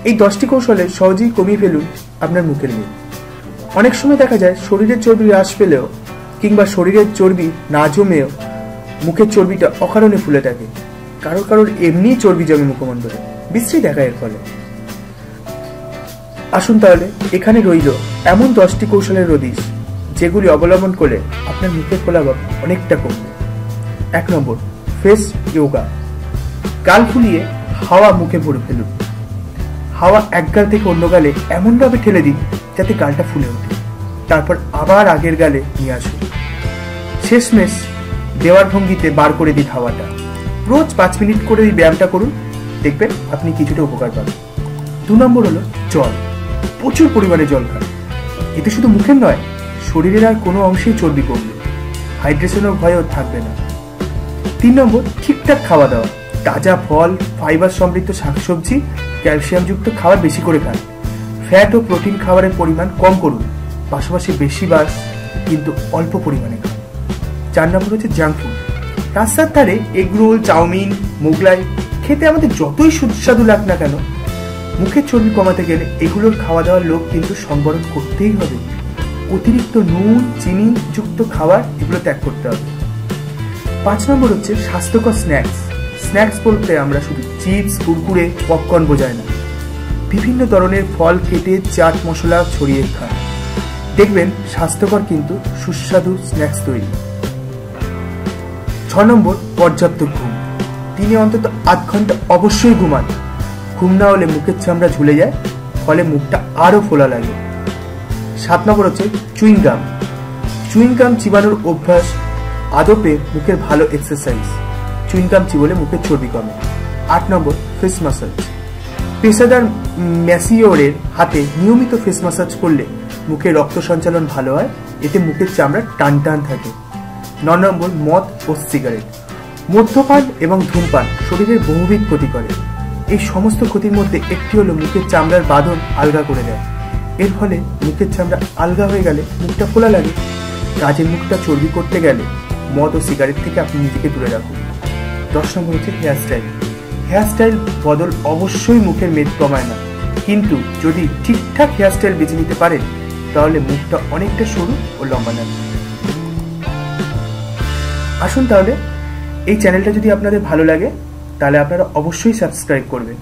এই 10টি কৌশলে সহজেই কমিয়ে ফেলুন আপনার মুখের মেদ। অনেক সময় দেখা যায় শরীরের চর্বি হ্রাস পেলেও কিংবা শরীরের চর্বি না জমেও মুখের চর্বিটা অকারণে ফুলে থাকে। কারোর এমনিই চর্বি জমে মুখমণ্ডলে, বিশ্রী দেখা এর ফলে। আসুন তাহলে এখানে রইল এমন 10টি কৌশলের হদিশ যেগুলি অবলম্বন করলে আপনার মুখের ফোলাভাব অনেকটা কমবে। 1 নম্বর, ফেস যোগা। গাল ফুলিয়ে হাওয়া মুখে ভরে ফেলুন। হাওয়া এক গাল থেকে অন্য গালে এমনভাবে ঠেলে দিন যাতে গালটা ফুলে ওঠে। তারপর আবার আগের গালে নিয়ে আসুন। শেষমেশ দেওয়ার ভঙ্গিতে বার করে দিন হাওয়াটা। রোজ 5 মিনিট করে এই ব্যায়ামটা করুন, দেখবেন আপনি কিছুটা উপকার পাবেন। 2 নম্বর হলো জল। প্রচুর পরিমাণে জল খান। এতে শুধু মুখের নয়, শরীরের আর কোনো অংশেই চর্বি কমবে, হাইড্রেশনের ভয়ও থাকবে না। 3 নম্বর, ঠিকঠাক খাওয়া দাওয়া। তাজা ফল, ফাইবার সমৃদ্ধ শাকসবজি, ক্যালসিয়ামযুক্ত খাবার বেশি করে খান। ফ্যাট ও প্রোটিন খাবারের পরিমাণ কম করুন, পাশাপাশি বেশিবার কিন্তু অল্প পরিমাণে খান। 4 নম্বর হচ্ছে জাঙ্ক ফুড। রাস্তার ধারে এগরোল, চাউমিন, মোগলাই খেতে আমাদের যতই সুস্বাদু লাগ না কেন, মুখের চর্বি কমাতে গেলে এগুলোর খাওয়া দাওয়ার লোক কিন্তু সংবরণ করতেই হবে। অতিরিক্ত নুন, চিনি যুক্ত খাবার এগুলো ত্যাগ করতে হবে। 5 নম্বর হচ্ছে স্বাস্থ্যকর স্ন্যাক্স। স্ন্যাক্স বলতে আমরা শুধু চিপস, কুরকুরে, পপকর্ন বোঝাই না। বিভিন্ন ধরনের ফল কেটে চাট মশলা ছড়িয়ে খান, দেখবেন স্বাস্থ্যকর কিন্তু সুস্বাদু স্ন্যাক্স তৈরি। 6 নম্বর, পর্যাপ্ত ঘুম। দিনে অন্তত 8 ঘন্টা অবশ্যই ঘুমান। ঘুম না হলে মুখের চামড়া ঝুলে যায়, ফলে মুখটা আরো ফোলা লাগে। 7 নম্বর হচ্ছে চুইং গাম। চুইং গাম চিবানোর অভ্যাস আদপে মুখের ভালো এক্সারসাইজ। চুইং গাম চিবলে মুখের চর্বি কমে। 8 নম্বর, ফেস ম্যাসাজ। পেশাদার ম্যাসিওরের হাতে নিয়মিত ফেস ম্যাসাজ করলে মুখে রক্ত সঞ্চালন ভালো হয়, এতে মুখের চামড়া টান টান থাকে। 9 নম্বর, মদ ও সিগারেট। মদ্যপান এবং ধূমপান শরীরের বহুবিধ ক্ষতি করে। এই সমস্ত ক্ষতির মধ্যে একটি হলো মুখের চামড়ার বাঁধন আলগা করে দেয়। এর ফলে মুখের চামড়া আলগা হয়ে গেলে মুখটা ফোলা লাগে। কাজের মুখটা চর্বি করতে গেলে মদ ও সিগারেট থেকে আপনি নিজেকে দূরে রাখুন। 10 নম্বর হচ্ছে হেয়ারস্টাইল। হেয়ারস্টাইল বদল অবশ্যই মুখের মেদ কমায় না, কিন্তু যদি ঠিকঠাক হেয়ারস্টাইল বেছে নিতে পারেন তাহলে মুখটা অনেকটা সরু ও লম্বা লাগবে। আসুন তাহলে এই চ্যানেলটা যদি আপনাদের ভালো লাগে তাহলে আপনারা অবশ্যই সাবস্ক্রাইব করবেন।